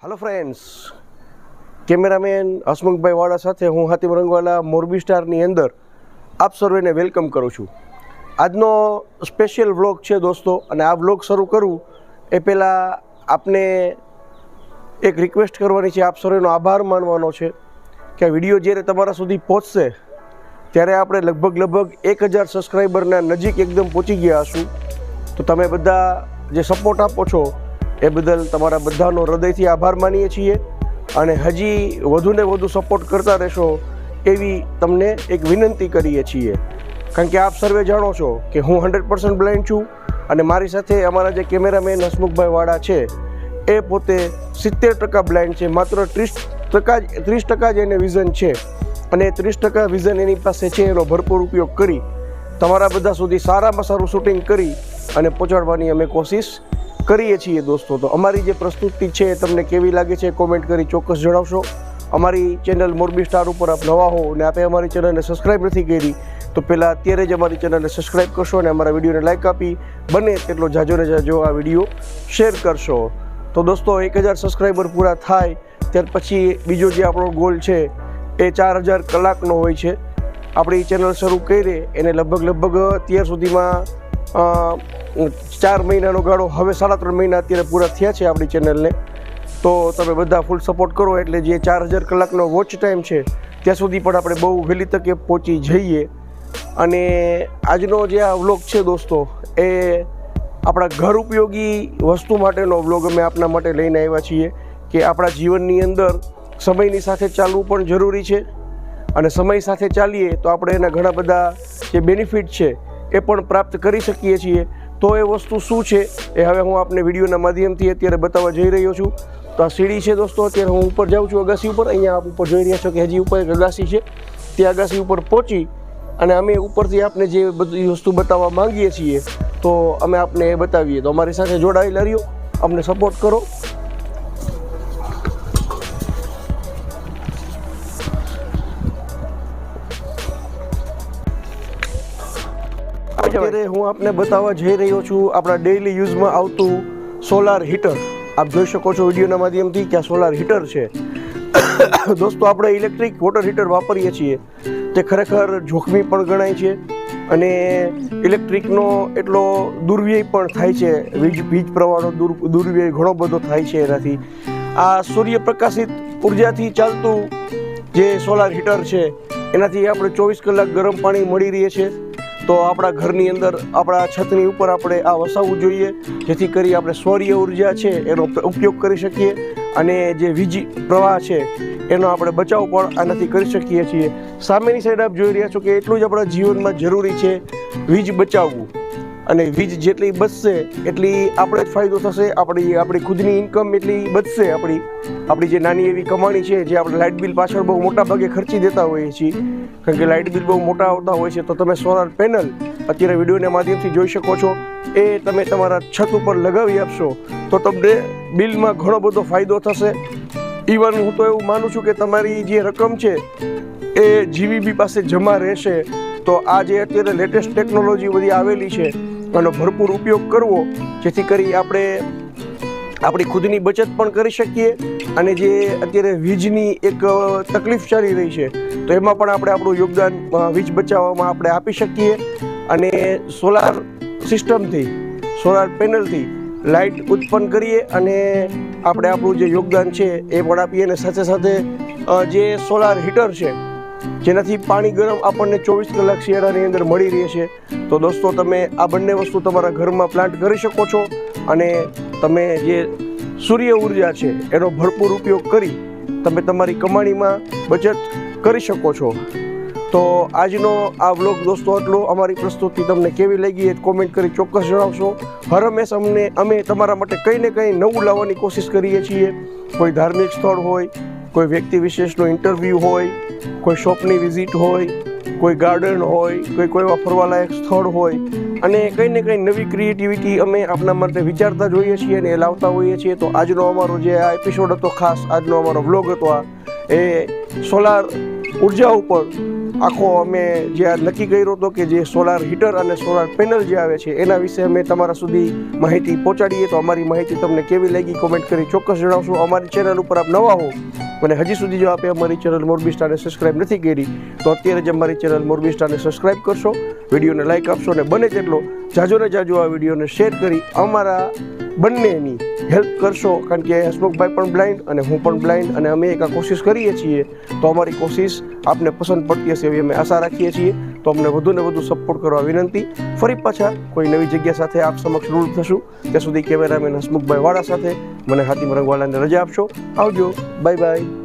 Hello friends, cameraman Hasmukhbhai वाड़ा साथे हूँ हातिम रंगवाला मोरबी स्टारनी अंदर आप सर्वेने वेलकम करूँ छूँ। आजनो स्पेशियल व्लॉग है दोस्तों, अने आ व्लॉग शुरू करूँ ए पहला आपने एक रिक्वेस्ट करवानी है, आप सर्वेनो आभार मानवानो है कि आ विडियो ज्यारे तमारा सुधी पहोंचशे त्यारे आपणे लगभग 1000 सब्सक्राइबरना नजीक एकदम पहोंची गया हशुं। तो तमे बधा जे सपोर्ट आपो छो ए बदल तमारा बधानो हृदयथी आभार मानीए छीए अने हजी वधुने वधु सपोर्ट करता रहेशो एवी तमने एक विनंती करीए छीए। कारण के आप सर्वे जाणो छो कि हूँ 100% ब्लाइंड छूँ अने मारी साथे अमारा जे कैमरामैन हसमुखभाई वाड़ा छे ए पोते 70% ब्लाइंड छे। मात्र 30% ज एने विजन छे अने 30% विजन एनी पासे छे एनो भरपूर उपयोग करी तमारा बधा सुधी सारामां सारुं शूटिंग करी अने पहोंचाडवानी अमे कोशिश करीए छीए दोस्तों। तो अमारी जे प्रस्तुति है तमने केवी लागे छे कॉमेंट करी चोक्कस जणावशो। अमारी चेनल मोरबी स्टार पर आप नवा हो ने आपे अमारी चेनल ने सब्सक्राइब नहीं करी तो पहला अत्यारे ज अमारी चेनल ने सब्सक्राइब करशो और अमारा विडियो ने लाइक आपी बने तेटलो जाजो ने जाजो आ विडियो शेर करशो। तो दोस्तों 1000 सब्सक्राइबर पूरा थाय त्यार पछी बीजो जे आपणो गोल है ए 4000 कलाकनो होय छे। आपणी चेनल शरू करी एने लगभग त्यार सुधीमां 4 महीनानो गाळो हवे 3.5 महीना अत्यारे पूरा थया छे आपणी चेनलने। तो तमे बधा फूल सपोर्ट करो एटले जे 4000 कलाकनो वॉच टाइम छे त्यां सुधी पण आपणे बहु वहेली तके पहोंची जईए। अने आजनो जे आ व्लॉग छे दोस्तों ए आपणा घर उपयोगी वस्तु माटेनो व्लॉग अमे आपना माटे लईने आव्या छीए कि आपणा जीवननी अंदर समयनी साथे चालવું पण जरूरी छे अने समय साथे चालीए तो आपणे एना घणा बधा जे बेनिफिट छे ए पण प्राप्त करी शकीए छीए। तो ए वस्तु शुं छे ए हवे हूँ आपने विडियोना माध्यमथी अत्यारे बताववा जई रह्यो छुं। तो आ सीढ़ी छे दोस्तों, अत्यारे हूँ ऊपर जाऊँ छुं अगासी उपर। अहींया आप ऊपर जोई रह्या छो कि हजी ऊपर एक अगासी छे, ते अगासी उपर पहोंची अने अमे उपरथी आपने जे बधी वस्तु बताववा मांगीए छीए तो अमे आपने ए बतावीए। तो अमारी साथे जोडाયેલા रह्यो, अमने सपोर्ट करो। અત્યારે હું આપને બતાવવા જઈ રહ્યો છું આપણા ડેઇલી યુઝમાં આવતું સોલાર હીટર। આપ જોઈ શકો છો વિડીયોના માધ્યમથી કે આ સોલાર હીટર છે। દોસ્તો આપણે ઇલેક્ટ્રિક વોટર હીટર વાપરીએ છીએ તે ખરેખર જોખમી પણ ગણાય છે અને ઇલેક્ટ્રિકનો એટલો દુર્વ્યય પણ થાય છે। વીજ પ્રવાહનો દુર્વ્યય ઘણો બધો થાય છે એનાથી। આ સૂર્યપ્રકાશિત ઉર્જાથી ચાલતું જે સોલાર હીટર છે એનાથી આપણે 24 કલાક ગરમ પાણી મળી રહે છે। तो अपना घरनी अंदर अपना छतनी ऊपर आपणे आ वसावવું જોઈએ જેથી કરી આપણે સૌર્ય ઉર્જા છે એનો ઉપયોગ કરી શકીએ અને જે વીજ પ્રવાહ છે એનો આપણે બચાવ પણ આનાથી કરી શકીએ છીએ। સામેની સાઈડ આપ જોઈ રહ્યા છો કે એટલું જ આપણા જીવનમાં જરૂરી છે વીજ બચાવવું અને વીજ જેટલી બચશે એટલી આપણે જ ફાયદો થશે। આપણી ખુદની ઇન્કમ એટલી બચશે। આપણી જે નાની એવી કમાણી છે જે આપણે લાઇટ બિલ પાછળ બહુ મોટા ભાગે ખર્ચી દેતા હોઈએ છીએ કારણ કે લાઇટ બિલ બહુ મોટા આવતા હોય છે। તો તમે સોલાર પેનલ અત્યારે વિડીયોના માધ્યમથી જોઈ શકો છો એ તમે તમારા છત ઉપર લગાવી આપશો તો તમને બિલમાં ઘણો બધો ફાયદો થશે। ઇવન હું તો એવું માનું છું કે તમારી જે રકમ છે એ જીવીબી પાસે જમા રહેશે। તો આ જે અત્યારે લેટેસ્ટ ટેકનોલોજી બધી આવેલી છે એનો ભરપૂર ઉપયોગ કરવો જેથી કરી આપણે આપણી ખુદની બચત પણ કરી શકીએ અને જે અત્યારે વીજની એક તકલીફ ચાલી રહી છે તો એમાં પણ આપણે આપણું યોગદાન વીજ બચાવવામાં આપણે આપી શકીએ અને સોલાર સિસ્ટમથી સોલાર પેનલથી લાઇટ ઉત્પન્ન કરીએ અને આપણે આપણું જે યોગદાન છે એ પણ આપીએ। અને સાથે સાથે જે સોલાર હીટર છે જેનાથી પાણી ગરમ આપણને 24 કલાક શિયાળાની અંદર મળી રહે છે। તો દોસ્તો તમે આ બંને વસ્તુ તમારા ઘરમાં પ્લાન્ટ કરી શકો છો અને તમે જે સૂર્ય ઉર્જા છે એનો ભરપૂર ઉપયોગ કરી તમે તમારી કમાણીમાં બચત કરી શકો છો। તો આજનો આ વ્લોગ દોસ્તો આટલો। અમારી પ્રસ્તુતિ તમને કેવી લાગી એ કોમેન્ટ કરી ચોક્કસ જણાવશો। હર હંમેશ અમે તમારા માટે કંઈ ને કંઈ નવું લાવવાની કોશિશ કરીએ છીએ। કોઈ ધાર્મિક સ્થળ હોય, કોઈ વ્યક્તિ વિશેષનો ઇન્ટરવ્યૂ હોય, કોઈ શોપની વિઝિટ હોય, કોઈ ગાર્ડન હોય, કોઈ એવા ફરવાલાયક સ્થળ હોય અને કંઈ ને કંઈ નવી ક્રિએટિવિટી અમે આપના માટે વિચારતા જોઈએ છીએ અને એ લાવતા હોઈએ છીએ। તો આજનો અમારો જે આ એપિસોડ હતો, ખાસ આજનો અમારો વ્લોગ હતો, આ એ સોલાર ઉર્જા ઉપર આખો અમે જે આ નક્કી કર્યો હતો કે જે સોલાર હીટર અને સોલાર પેનલ જે આવે છે એના વિશે અમે તમારા સુધી માહિતી પહોંચાડીએ. તો અમારી માહિતી તમને કેવી લાગી કોમેન્ટ કરી ચોક્કસ જણાવશો. અમારી ચેનલ ઉપર આપ નવા હો અને હજી સુધી જો આપે અમારી ચેનલ મોરબી સ્ટારને સબસ્ક્રાઇબ નથી કરી તો અત્યારે જ અમારી ચેનલ મોરબી સ્ટારને સબસ્ક્રાઇબ કરશો, વિડીયોને લાઇક આપશો અને બને તેટલો જાજો ને જાજો આ વિડીયોને શેર કરી અમારા બંનેની હેલ્પ કરશો. કારણ કે હસમુખભાઈ પણ બ્લાઇન્ડ અને હું પણ બ્લાઇન્ડ અને અમે એક આ કોશિશ કરીએ છીએ તો અમારી કોશિશ આપને પસંદ પડતી હશે એવી અમે આશા રાખીએ છીએ. તો અમને વધુ ને વધુ સપોર્ટ કરવા વિનંતી. ફરી પાછા કોઈ નવી જગ્યા સાથે આપ સમક્ષ રૂલ થશું. ત્યાં સુધી કેમેરામેન હસમુખભાઈ વાળા સાથે મને હાતિમ રંગવાલાને રજા આપશો. આવજો, બાય બાય.